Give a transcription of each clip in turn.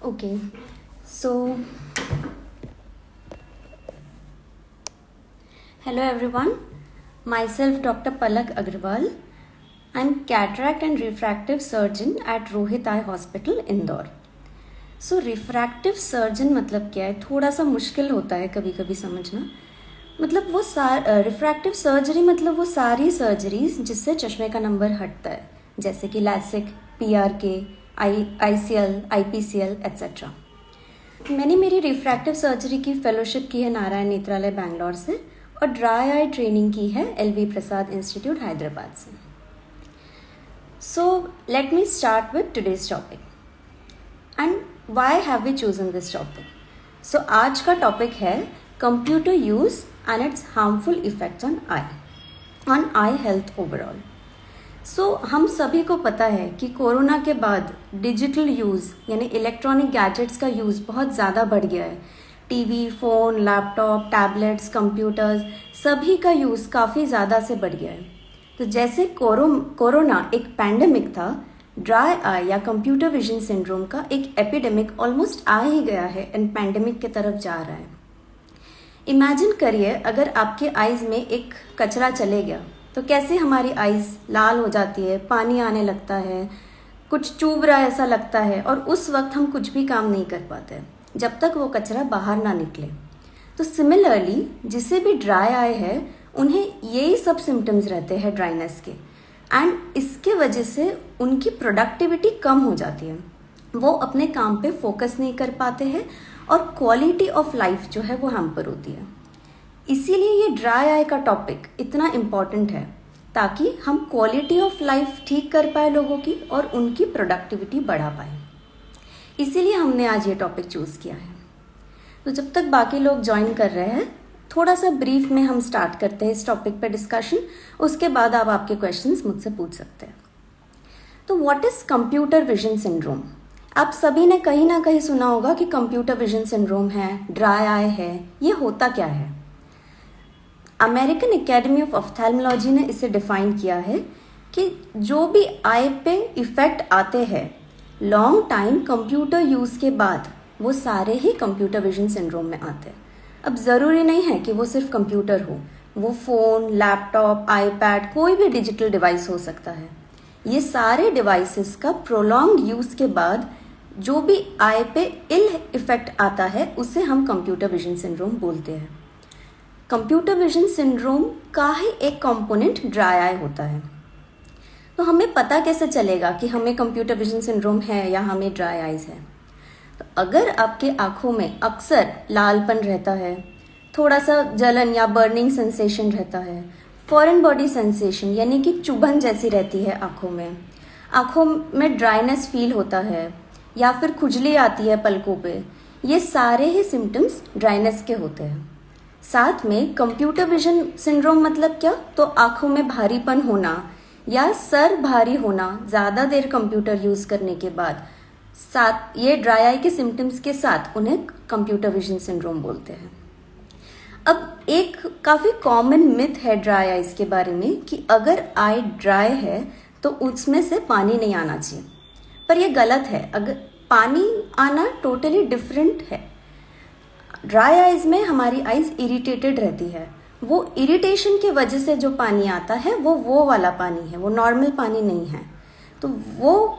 Okay, so hello everyone. Myself Dr. Palak Agrawal. I'm cataract and refractive surgeon at Rohit Eye Hospital, Indore. So refractive surgeon मतलब क्या है, थोड़ा सा मुश्किल होता है कभी कभी समझना. मतलब वो रिफ्रैक्टिव सर्जरी मतलब वो सारी सर्जरीज जिससे चश्मे का नंबर हटता है, जैसे कि LASIK, PRK, ICL, IPCL etcetera. मैंने मेरी रिफ्रैक्टिव सर्जरी की फेलोशिप की है नारायण नेत्रालय बैंगलोर से और ड्राई आई ट्रेनिंग की है LV प्रसाद इंस्टीट्यूट हैदराबाद से. So let me start with today's topic and why have we chosen this topic. So आज का टॉपिक है computer use and its harmful effects on eye health overall. So हम सभी को पता है कि कोरोना के बाद डिजिटल यूज़ यानी इलेक्ट्रॉनिक गैजेट्स का यूज़ बहुत ज़्यादा बढ़ गया है. TV, phone, laptop, tablets, computers सभी का यूज़ काफ़ी ज़्यादा से बढ़ गया है. तो जैसे कोरोना एक पैंडेमिक था, ड्राई आई या कंप्यूटर विजन सिंड्रोम का एक एपिडेमिक ऑलमोस्ट आ ही गया है एंड पैंडेमिक की तरफ जा रहा है. इमेजिन करिए अगर आपके आईज में एक कचरा चले गया तो कैसे हमारी आईज लाल हो जाती है, पानी आने लगता है, कुछ चुभ रहा ऐसा लगता है और उस वक्त हम कुछ भी काम नहीं कर पाते जब तक वो कचरा बाहर ना निकले. तो सिमिलरली जिसे भी ड्राई आई है उन्हें यही सब सिम्टम्स रहते हैं ड्राइनेस के एंड इसके वजह से उनकी प्रोडक्टिविटी कम हो जाती है. वो अपने काम पे फोकस नहीं कर पाते हैं और क्वालिटी ऑफ लाइफ जो है वो हैम्पर होती है. इसीलिए ये ड्राई आई का टॉपिक इतना इम्पॉर्टेंट है ताकि हम क्वालिटी ऑफ लाइफ ठीक कर पाए लोगों की और उनकी प्रोडक्टिविटी बढ़ा पाए. इसीलिए हमने आज ये टॉपिक चूज़ किया है. तो जब तक बाकी लोग ज्वाइन कर रहे हैं थोड़ा सा ब्रीफ में हम स्टार्ट करते हैं इस टॉपिक पे डिस्कशन. उसके बाद आप आपके क्वेश्चंस मुझसे पूछ सकते हैं. तो what is computer vision syndrome. आप सभी ने कहीं ना कहीं सुना होगा कि कंप्यूटर विजन सिंड्रोम है, ड्राई आई है. ये होता क्या है? अमेरिकन एकेडमी ऑफ ऑफ्थेल्मोलॉजी ने इसे डिफाइन किया है कि जो भी आई पे इफेक्ट आते हैं लॉन्ग टाइम कंप्यूटर यूज़ के बाद वो सारे ही कंप्यूटर विजन सिंड्रोम में आते हैं. अब ज़रूरी नहीं है कि वो सिर्फ कंप्यूटर हो, वो फ़ोन, लैपटॉप, आईपैड, कोई भी डिजिटल डिवाइस हो सकता है. ये सारे डिवाइसेस का प्रोलॉन्ग यूज़ के बाद जो भी आई पे इल इफेक्ट आता है उसे हम कंप्यूटर विजन सिंड्रोम बोलते हैं. कंप्यूटर विजन सिंड्रोम का ही एक कंपोनेंट ड्राई आई होता है. तो हमें पता कैसे चलेगा कि हमें कंप्यूटर विजन सिंड्रोम है या हमें ड्राई आईज है? तो अगर आपके आँखों में अक्सर लालपन रहता है, थोड़ा सा जलन या बर्निंग सेंसेशन रहता है, फॉरेन बॉडी सेंसेशन यानी कि चुभन जैसी रहती है आँखों में ड्राइनेस फील होता है या फिर खुजली आती है पलकों पे, ये सारे ही सिम्टम्स ड्राइनेस के होते हैं. साथ में कंप्यूटर विजन सिंड्रोम मतलब क्या? तो आँखों में भारीपन होना या सर भारी होना ज़्यादा देर कंप्यूटर यूज़ करने के बाद, साथ ये ड्राई आई के सिम्टम्स के साथ उन्हें कंप्यूटर विजन सिंड्रोम बोलते हैं. अब एक काफ़ी कॉमन मिथ है ड्राई आईज के बारे में कि अगर आई ड्राई है तो उसमें से पानी नहीं आना चाहिए, पर यह गलत है. अगर पानी आना टोटली डिफरेंट है. ड्राई आईज में हमारी आईज इरिटेटेड रहती है. वो इरिटेशन की वजह से जो पानी आता है वो वाला पानी है, वो नॉर्मल पानी नहीं है. तो वो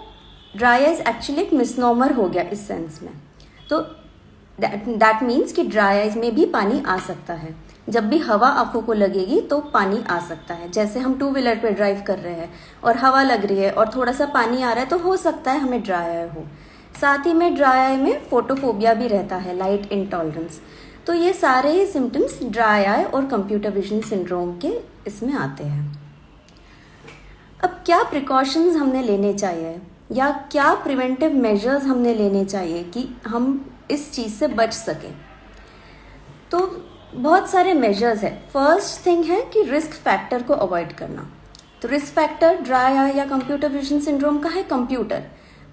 ड्राई आईज एक्चुअली एक मिसनॉमर हो गया इस सेंस में. तो दैट मीन्स कि ड्राई आईज में भी पानी आ सकता है. जब भी हवा आंखों को लगेगी तो पानी आ सकता है. जैसे हम 2 व्हीलर पे ड्राइव कर रहे हैं और हवा लग रही है और थोड़ा सा पानी आ रहा है तो हो सकता है हमें ड्राई आई हो. साथ ही में ड्राई आई में फोटोफोबिया भी रहता है, लाइट इंटॉलरेंस. तो ये सारे ही सिम्टम्स ड्राई आई और कंप्यूटर विजन सिंड्रोम के इसमें आते हैं. अब क्या प्रिकॉशंस हमने लेने चाहिए या क्या प्रिवेंटिव मेजर्स हमने लेने चाहिए कि हम इस चीज़ से बच सकें? तो बहुत सारे मेजर्स है. फर्स्ट थिंग है कि रिस्क फैक्टर को अवॉइड करना. तो रिस्क फैक्टर ड्राई आई या कंप्यूटर विजन सिंड्रोम का है कंप्यूटर,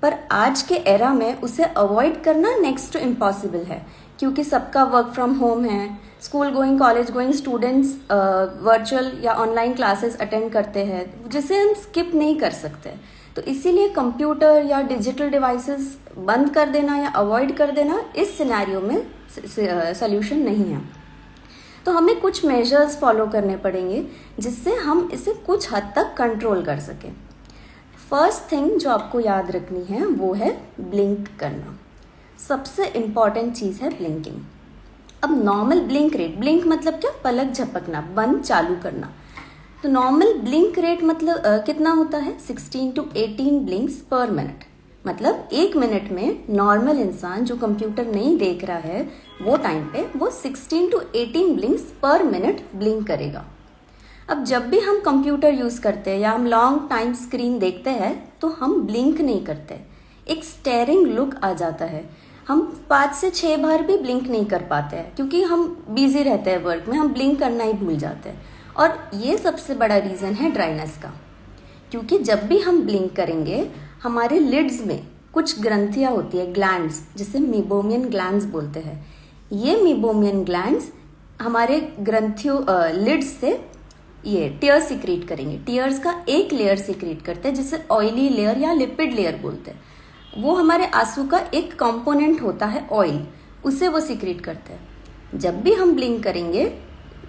पर आज के एरा में उसे अवॉइड करना नेक्स्ट टू इम्पॉसिबल है क्योंकि सबका वर्क फ्रॉम होम है. School going, college going students virtual या ऑनलाइन क्लासेस अटेंड करते हैं जिसे हम स्किप नहीं कर सकते. तो इसीलिए कंप्यूटर या डिजिटल डिवाइसेस बंद कर देना या अवॉइड कर देना इस सिनेरियो में सॉल्यूशन नहीं है। तो हमें कुछ मेजर्स फॉलो करने पड़ेंगे जिससे हम इसे कुछ हद तक कंट्रोल कर सकें। फर्स्ट थिंग जो आपको याद रखनी है वो है ब्लिंक करना। सबसे इम्पॉर्टेंट चीज़ है ब्लिंकिंग। अब नॉर्मल ब्लिंक रेट, ब्लिंक मतलब क्या, पलक झपकना, बंद चालू करना। तो नॉर्मल ब्लिंक रेट मतलब कितना होता है, 16 to 18 ब्लिंक्स पर मिनट। मतलब 1 मिनट में नॉर्मल इंसान जो कंप्यूटर नहीं देख रहा है वो टाइम पे वो 16 to 18 ब्लिंक्स पर मिनट ब्लिंक करेगा। अब जब भी हम कंप्यूटर यूज़ करते हैं या हम लॉन्ग टाइम स्क्रीन देखते हैं तो हम ब्लिंक नहीं करते, एक स्टेयरिंग लुक आ जाता है। हम 5 से 6 बार भी ब्लिंक नहीं कर पाते हैं क्योंकि हम बिजी रहते हैं वर्क में, हम ब्लिंक करना ही भूल जाते हैं। और ये सबसे बड़ा रीज़न है ड्राइनेस का, क्योंकि जब भी हम ब्लिंक करेंगे हमारे लिड्स में कुछ ग्रंथियाँ होती है, ग्लैंड्स, जिसे मीबोमियन ग्लैंड्स बोलते हैं। ये मीबोमियन ग्लैंड्स हमारे ग्रंथियों लिड्स से ये टीयर्स सिक्रीट करेंगे। टीयर्स का एक लेयर सिक्रीट करते हैं जिसे ऑयली लेयर या लिपिड लेयर बोलते हैं। वो हमारे आंसू का एक कंपोनेंट होता है ऑयल, उसे वो सिक्रीट करते हैं। जब भी हम ब्लिंक करेंगे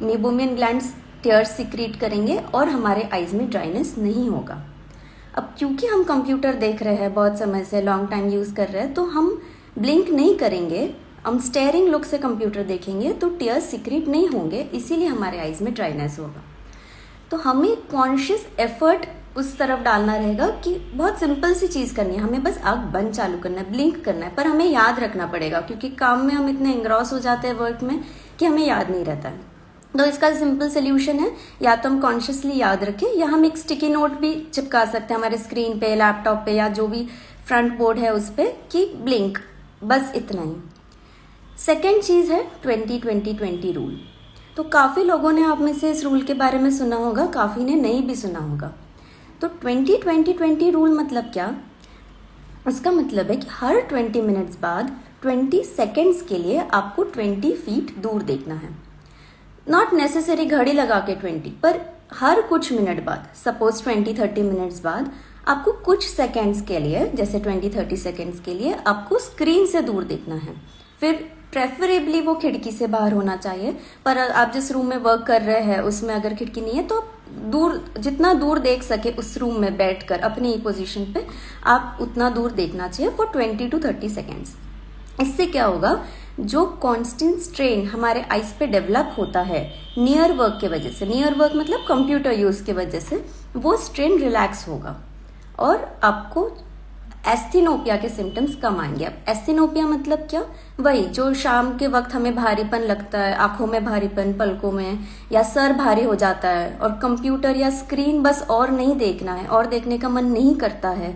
मीबोमियन ग्लैंड्स टीयर्स सिक्रीट करेंगे और हमारे आईज में ड्राइनेस नहीं होगा। अब क्योंकि हम कंप्यूटर देख रहे हैं बहुत समय से, लॉन्ग टाइम यूज़ कर रहे हैं, तो हम ब्लिंक नहीं करेंगे, हम स्टेयरिंग लुक से कंप्यूटर देखेंगे तो टीयर्स सिक्रीट नहीं होंगे, इसीलिए हमारे आईज में ड्राइनेस होगा। तो हमें कॉन्शियस एफर्ट उस तरफ डालना रहेगा कि बहुत सिंपल सी चीज़ करनी है, हमें बस आँख बंद चालू करना है, ब्लिंक करना है। पर हमें याद रखना पड़ेगा क्योंकि काम में हम इतने इंग्रॉस हो जाते हैं वर्क में कि हमें याद नहीं रहता है। तो इसका सिंपल सोल्यूशन है, या तो हम कॉन्शियसली याद रखें या हम एक स्टिकी नोट भी चिपका सकते हैं हमारे स्क्रीन पे, लैपटॉप पे या जो भी फ्रंट बोर्ड है उस पर कि ब्लिंक, बस इतना ही। सेकेंड चीज़ है 20-20-20 रूल। तो काफ़ी लोगों ने आप में से इस रूल के बारे में सुना होगा, काफ़ी ने नहीं भी सुना होगा। तो 20-20-20 रूल मतलब क्या? उसका मतलब है कि हर 20 मिनट्स बाद 20 सेकेंड्स के लिए आपको 20 फीट दूर देखना है। नॉट नेसेसरी घड़ी लगा के 20, पर हर कुछ मिनट बाद, सपोज 20-30 मिनट्स बाद आपको कुछ सेकेंड्स के लिए, जैसे 20-30 सेकेंड्स के लिए आपको स्क्रीन से दूर देखना है। फिर प्रेफरेबली वो खिड़की से बाहर होना चाहिए, पर आप जिस रूम में वर्क कर रहे हैं उसमें अगर खिड़की नहीं है तो दूर, जितना दूर देख सके उस रूम में बैठकर अपनी पोजीशन पे आप उतना दूर देखना चाहिए फॉर 20 to 30 सेकेंड्स। इससे क्या होगा, जो कांस्टेंट स्ट्रेन हमारे आइज पे डेवलप होता है नियर वर्क के वजह से, नियर वर्क मतलब कंप्यूटर यूज के वजह से, वो स्ट्रेन रिलैक्स होगा और आपको एस्थेनोपिया के सिम्टम्स कम आएंगे। अब एस्थेनोपिया मतलब क्या, वही जो शाम के वक्त हमें भारीपन लगता है, आंखों में भारीपन, पलकों में, या सर भारी हो जाता है और कंप्यूटर या स्क्रीन बस और नहीं देखना है और देखने का मन नहीं करता है,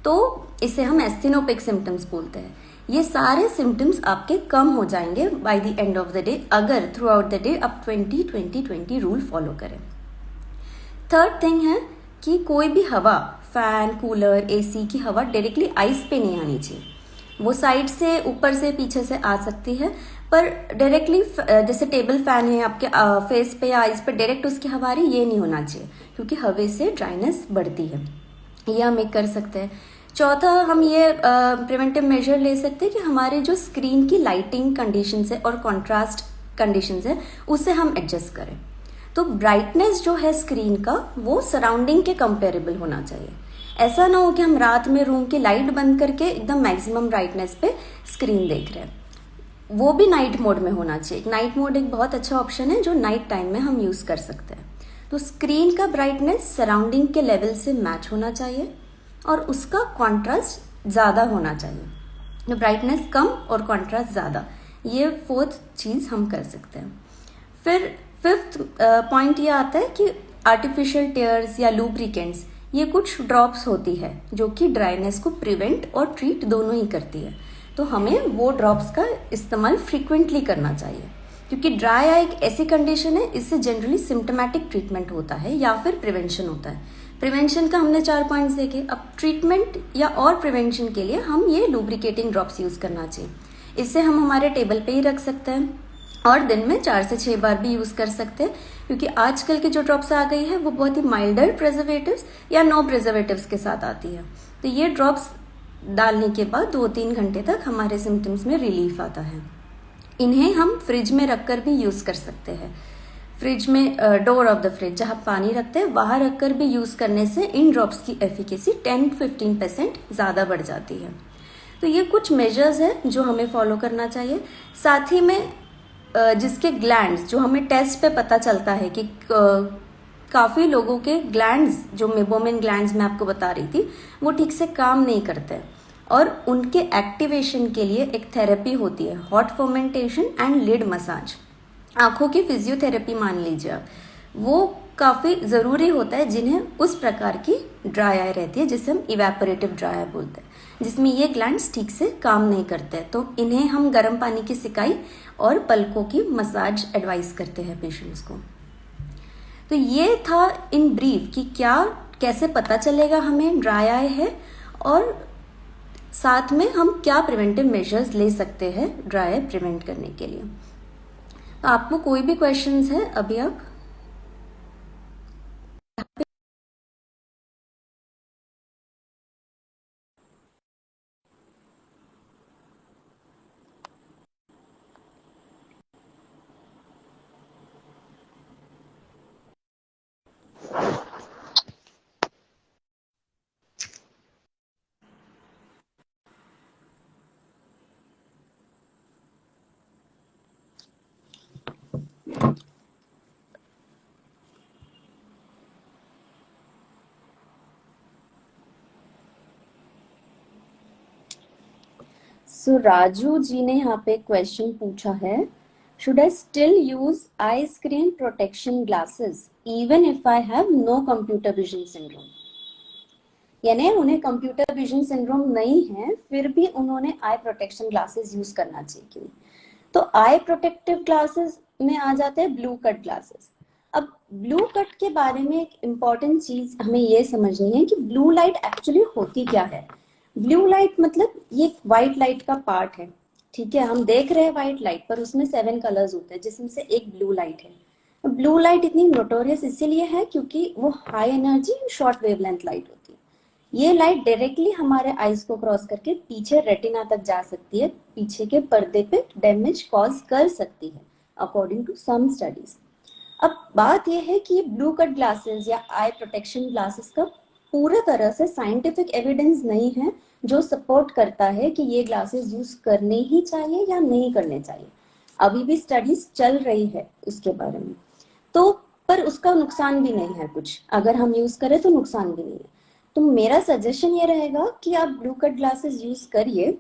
तो इसे हम एस्थेनोपिक सिम्टम्स बोलते हैं। ये सारे सिम्टम्स आपके कम हो जाएंगे by the end of the day अगर थ्रू आउट द डे आप 20-20-20 रूल फॉलो करें। थर्ड थिंग है कि कोई भी हवा, फैन, कूलर, एसी की हवा डायरेक्टली आइस पे नहीं आनी चाहिए। वो साइड से, ऊपर से, पीछे से आ सकती है, पर डायरेक्टली जैसे टेबल फैन है आपके फेस पे या आइस पे डायरेक्ट उसकी हवा आ रही, ये नहीं होना चाहिए क्योंकि हवा से ड्राइनेस बढ़ती है। ये हम एक कर सकते हैं। चौथा, हम ये प्रिवेंटिव मेजर ले सकते हैं कि हमारे जो स्क्रीन की लाइटिंग कंडीशंस है और कॉन्ट्रास्ट कंडीशंस है उसे हम एडजस्ट करें। तो ब्राइटनेस जो है स्क्रीन का वो सराउंडिंग के कंपेरेबल होना चाहिए। ऐसा ना हो कि हम रात में रूम की लाइट बंद करके एकदम मैक्सिमम ब्राइटनेस पे स्क्रीन देख रहे हैं, वो भी नाइट मोड में होना चाहिए। नाइट मोड एक बहुत अच्छा ऑप्शन है जो नाइट टाइम में हम यूज़ कर सकते हैं। तो स्क्रीन का ब्राइटनेस सराउंडिंग के लेवल से मैच होना चाहिए और उसका कॉन्ट्रास्ट ज़्यादा होना चाहिए। तो ब्राइटनेस कम और कॉन्ट्रास्ट ज़्यादा, ये फोर्थ चीज़ हम कर सकते हैं। फिर फिफ्थ पॉइंट ये आता है कि आर्टिफिशियल टेयर्स या लूब्रिकेंट्स, ये कुछ ड्रॉप्स होती है जो कि ड्राइनेस को प्रिवेंट और ट्रीट दोनों ही करती है। तो हमें वो ड्रॉप्स का इस्तेमाल फ्रीक्वेंटली करना चाहिए क्योंकि ड्राई आई एक ऐसी कंडीशन है, इससे जनरली सिम्टोमेटिक ट्रीटमेंट होता है या फिर प्रिवेंशन होता है। प्रिवेंशन का हमने 4 पॉइंट्स देखे। अब ट्रीटमेंट या और प्रिवेंशन के लिए हम ये लुब्रिकेटिंग ड्रॉप्स यूज़ करना चाहिए। इसे हम हमारे टेबल पे ही रख सकते हैं और दिन में 4 से 6 बार भी यूज़ कर सकते हैं। क्योंकि आजकल के जो ड्रॉप्स आ गई है वो बहुत ही माइल्डर प्रिजर्वेटिव्स या नो प्रिजर्वेटिव्स के साथ आती है। तो ये ड्रॉप्स डालने के बाद 2-3 घंटे तक हमारे सिम्टम्स में रिलीफ आता है। इन्हें हम फ्रिज में रखकर भी यूज कर सकते हैं। फ्रिज में डोर ऑफ द फ्रिज जहां पानी रखते हैं वहां रखकर भी यूज करने से इन ड्रॉप्स की एफिकेसी 10-15% ज्यादा बढ़ जाती है। तो ये कुछ मेजर्स है जो हमें फॉलो करना चाहिए। साथ ही में जिसके ग्लैंड्स जो हमें टेस्ट पे पता चलता है कि काफी लोगों के ग्लैंड्स जो मेबोमिन ग्लैंड्स मैं आपको बता रही थी वो ठीक से काम नहीं करते और उनके एक्टिवेशन के लिए एक थेरेपी होती है, hot fermentation and lid massage. आंखों की फिजियोथेरेपी मान लीजिए आप, वो काफी जरूरी होता है जिन्हें उस प्रकार की ड्राई आई रहती है जिसे हम इवेपोरेटिव ड्राई आई बोलते हैं, जिसमें ये ग्लैंड्स ठीक से काम नहीं करते। तो इन्हें हम गर्म पानी की सिकाई और पलकों की मसाज एडवाइस करते हैं पेशेंट्स को। तो ये था इन ब्रीफ कि क्या कैसे पता चलेगा हमें ड्राई आई है और साथ में हम क्या प्रिवेंटिव मेजर्स ले सकते हैं ड्राई आई प्रिवेंट करने के लिए। तो आपको कोई भी क्वेश्चंस है अभी आप सो राजू जी ने यहाँ पे क्वेश्चन पूछा है, should I still use eye screen protection glasses even if I have no computer vision syndrome. यानी उन्हें कंप्यूटर विजन सिंड्रोम नहीं है फिर भी उन्होंने आई प्रोटेक्शन ग्लासेस यूज करना चाहिए क्यों? तो आई प्रोटेक्टिव ग्लासेस में आ जाते हैं ब्लू कट ग्लासेस। अब ब्लू कट के बारे में एक इम्पॉर्टेंट चीज हमें ये समझनी है कि ब्लू लाइट एक्चुअली होती क्या है। ब्लू लाइट मतलब ये व्हाइट लाइट का पार्ट है, ठीक है। हम देख रहे हैं व्हाइट लाइट पर उसमें 7 कलर्स होते हैं जिसमें से एक ब्लू लाइट है। ब्लू लाइट इतनी नोटोरियस इसीलिए है क्योंकि वो high energy short wavelength light होती है। ये लाइट डायरेक्टली हमारे आईज को क्रॉस करके पीछे रेटिना तक जा सकती है, पीछे के पर्दे पे डैमेज कॉज कर सकती है अकॉर्डिंग टू सम स्टडीज। अब बात यह है कि ब्लू कट ग्लासेस या आई प्रोटेक्शन ग्लासेस का पूरा तरह से साइंटिफिक एविडेंस नहीं है जो सपोर्ट करता है कि ये ग्लासेस यूज करने ही चाहिए या नहीं करने चाहिए। अभी भी स्टडीज चल रही है उसके बारे में। तो पर उसका नुकसान भी नहीं है कुछ, अगर हम यूज करें तो नुकसान भी नहीं है। तो मेरा सजेशन ये रहेगा कि आप ब्लू कट ग्लासेस यूज करिए,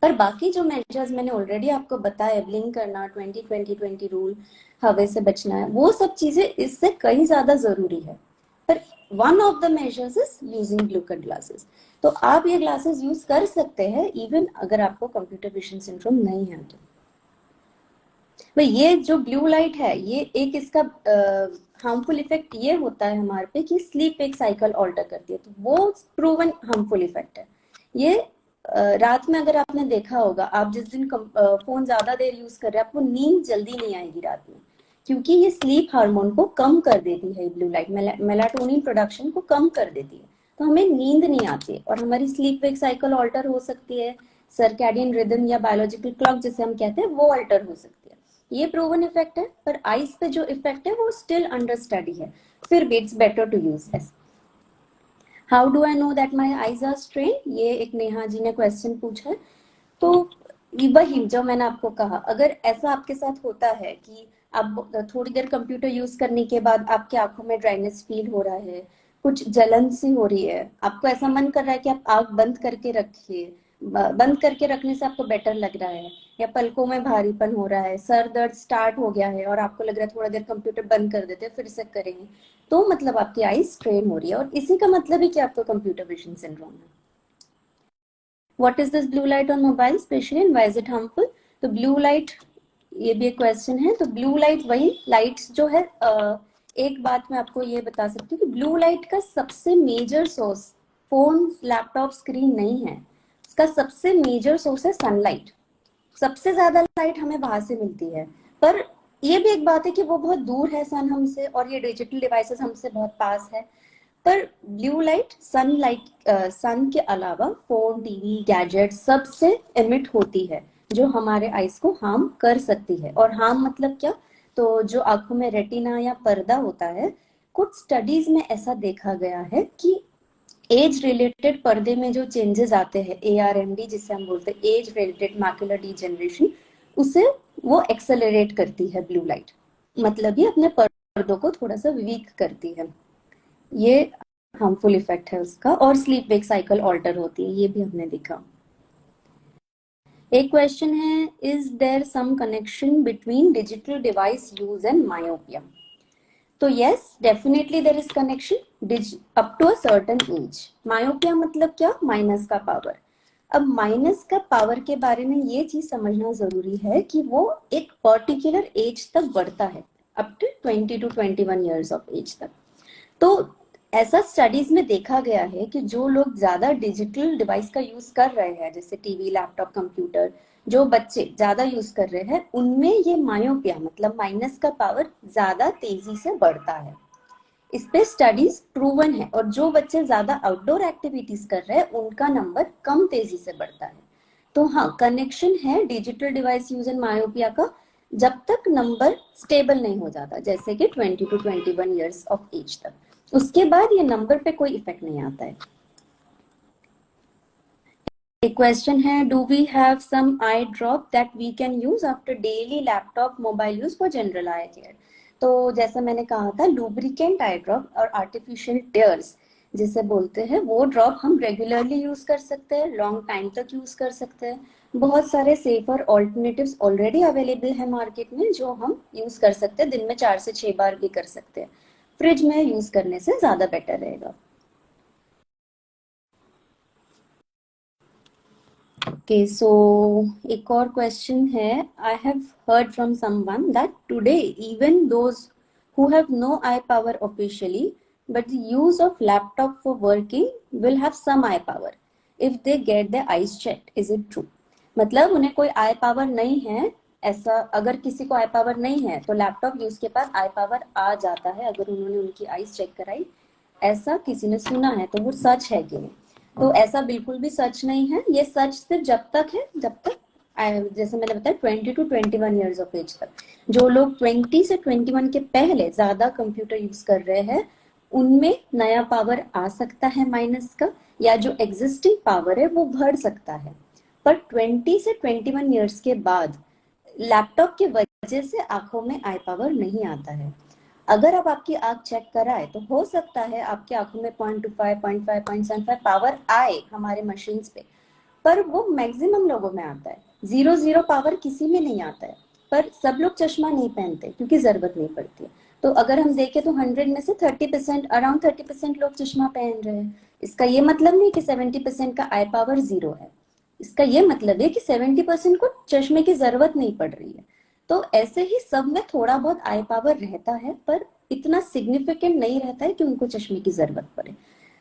पर बाकी जो मेजर्स मैंने ऑलरेडी आपको बताया, ब्लिंक करना, 20-20-20 रूल, हवा से बचना है, वो सब चीजें इससे कहीं ज्यादा जरूरी है। पर one of the measures is using blue cut glasses. तो आप ये ग्लासेस यूज कर सकते हैं इवन अगर आपको कंप्यूटर विजन सिंड्रोम नहीं है तो। भाई ये जो ब्लू लाइट है ये एक इसका हार्मफुल इफेक्ट ये होता है हमारे पे कि स्लीप एक साइकिल ऑल्टर करती है, तो वो प्रूवन हार्मफुल इफेक्ट है ये। रात में अगर आपने देखा होगा, आप जिस दिन फोन ज्यादा देर यूज कर रहे हैं आपको नींद जल्दी नहीं आएगी रात में, क्योंकि ये स्लीप हार्मोन को कम कर देती है। ब्लू लाइट मेलाटोनिन प्रोडक्शन को कम कर देती है, तो हमें नींद नहीं आती और हमारी स्लीप वेक साइकिल ऑल्टर हो सकती है। सर्कैडियन रिदम या बायोलॉजिकल क्लॉक जिसे हम कहते हैं वो अल्टर हो सकती है। ये प्रूवन इफेक्ट है, पर आइज पे जो इफेक्ट है वो स्टिल अंडर स्टडी है। फिर भी it's better to use this. How do I know that my eyes are strain, ये एक नेहा जी ने क्वेश्चन पूछा है। तो वही जो मैंने आपको कहा, अगर ऐसा आपके साथ होता है कि आप थोड़ी देर कंप्यूटर यूज करने के बाद आपकी आंखों में ड्राइनेस फील हो रहा है, कुछ जलन सी हो रही है, आपको ऐसा मन कर रहा है कि आप आंख बंद करके रखिए, बंद करके रखने से आपको बेटर लग रहा है, या पलकों में भारीपन हो रहा है, सर दर्द स्टार्ट हो गया है और आपको लग रहा है थोड़ा देर कंप्यूटर बंद कर देते हैं फिर से करेंगे, तो मतलब आपकी आई स्ट्रेन हो रही है और इसी का मतलब है कि आपको कंप्यूटर विजन सिंड्रोम है। What is this blue light on mobile especially and why is it harmful? तो ब्लू लाइट, ये भी एक क्वेश्चन है। तो ब्लू लाइट वही लाइट्स जो है, एक बात मैं आपको ये बता सकती हूँ कि ब्लू लाइट का सबसे major source phone, laptop, screen नहीं है। इसका सबसे मेजर सोर्स है सनलाइट। सबसे ज्यादा लाइट हमें बाहर से मिलती है, पर ये भी एक बात है कि वो बहुत दूर है सन हमसे, और ये डिजिटल डिवाइसेस हमसे बहुत पास है। पर ब्लू लाइट सन के अलावा फोन, टीवी, गैजेट सबसे एमिट होती है, जो हमारे आइज को हार्म कर सकती है। और हार्म मतलब क्या? तो जो आंखों में रेटिना या पर्दा होता है, कुछ स्टडीज में ऐसा देखा गया है कि एज रिलेटेड पर्दे में जो चेंजेस आते हैं, ARMD जिसे हम बोलते हैं, एज रिलेटेड मैकुलर डिजेनरेशन, उसे वो एक्सेलरेट करती है ब्लू लाइट। मतलब ये अपने पर्दों को थोड़ा सा वीक करती है। ये हार्मफुल इफेक्ट है उसका। और स्लीप वेक साइकिल ऑल्टर होती है, ये भी हमने देखा। एक क्वेश्चन है, is there some connection between digital device use and myopia? तो yes, definitely there is connection up to a certain age. Myopia मतलब क्या? माइनस का पावर। अब माइनस का पावर के बारे में ये चीज समझना जरूरी है कि वो एक पर्टिकुलर एज तक बढ़ता है, up to 20 to 21 years of age तक। तो ऐसा स्टडीज में देखा गया है कि जो लोग ज्यादा डिजिटल डिवाइस का यूज कर रहे हैं, जैसे टीवी, लैपटॉप, कंप्यूटर, जो बच्चे ज्यादा यूज कर रहे हैं, उनमें ये मायोपिया मतलब माइनस का पावर ज्यादा तेजी से बढ़ता है। इस पे स्टडीज प्रूवन है। और जो बच्चे ज्यादा आउटडोर एक्टिविटीज कर रहे हैं, उनका नंबर कम तेजी से बढ़ता है। तो हाँ, कनेक्शन है digital device use and myopia का, जब तक नंबर स्टेबल नहीं हो जाता, जैसे कि 20 to 21 years ऑफ एज तक। उसके बाद ये नंबर पे कोई इफेक्ट नहीं आता है। एक क्वेश्चन है, do we have some eye drop that we can use after daily laptop mobile use for general eye care? तो जैसा मैंने कहा था, लुब्रिकेंट आई ड्रॉप और आर्टिफिशियल टेयर्स जिसे बोलते हैं, वो ड्रॉप हम रेगुलरली यूज कर सकते हैं, लॉन्ग टाइम तक यूज कर सकते हैं। बहुत सारे सेफर ऑल्टरनेटिव्स ऑलरेडी अवेलेबल है मार्केट में, जो हम यूज कर सकते हैं, दिन में 4 से 6 बार भी कर सकते हैं। फ्रिज में यूज करने से ज्यादा बेटर रहेगा। Okay, so एक और क्वेश्चन है, I have heard from someone that today even those who have no eye power officially but the use of laptop for working will have some eye power if they get their eyes checked. Is it true? मतलब उन्हें कोई आई power नहीं है, ऐसा अगर किसी को आई power नहीं है तो लैपटॉप यूज के पास आई पावर आ जाता है अगर उन्होंने उनकी आईज चेक कराई। ऐसा किसी ने सुना है, तो वो सच है कि नहीं? तो ऐसा बिल्कुल भी सच नहीं है। ये सच सिर्फ जब तक है जब तक जैसे मैंने बताया 20 to 21 years ऑफ एज तक। जो लोग 20 से 21 के पहले ज्यादा कंप्यूटर यूज कर रहे हैं, उनमें नया पावर आ सकता है माइनस का, या जो एग्जिस्टिंग पावर है वो बढ़ सकता है। पर 20 से 21 years के बाद लैपटॉप की वजह से आंखों में आई पावर नहीं आता है। अगर आप आपकी आंख चेक कराए तो हो सकता है आपकी आंखों में 0.25, 0.5, 0.75 पावर आए हमारे मशीन पे, पर वो मैक्सिमम लोगों में आता है। 0 पावर किसी में नहीं आता है। पर सब लोग चश्मा नहीं पहनते क्योंकि जरूरत नहीं पड़ती है। तो अगर हम देखें तो 100 में से 30%, अराउंड 30% लोग चश्मा पहन रहे हैं। इसका ये मतलब नहीं कि 70% का आई पावर जीरो है। इसका ये मतलब है कि 70% को चश्मे की जरूरत नहीं पड़ रही है। तो ऐसे ही सब में थोड़ा बहुत आई पावर रहता है, पर इतना सिग्निफिकेंट नहीं रहता है कि उनको चश्मे की जरूरत पड़े।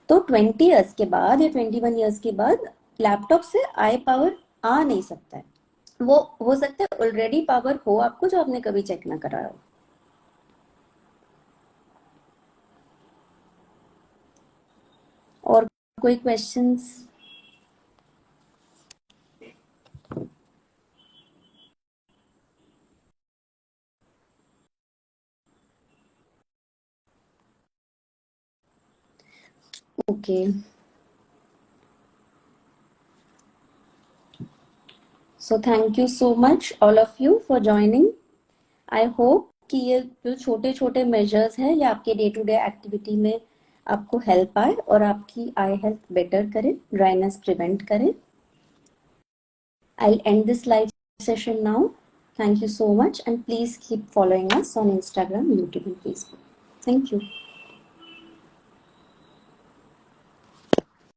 तो 20 years के बाद या 21 years के बाद लैपटॉप से आई पावर आ नहीं सकता है। वो हो सकता है ऑलरेडी पावर हो आपको, जो आपने कभी चेक ना कराया हो। और कोई questions? Okay, so thank you so much all of you for joining. I hope कि ये जो छोटे छोटे मेजर्स हैं, ये आपके डे टू डे एक्टिविटी में आपको हेल्प आए और आपकी आई हेल्थ बेटर करे, ड्राइनेस प्रिवेंट करे। I'll end this live session now. Thank you so much, and please keep following us on Instagram, YouTube, and Facebook. Thank you.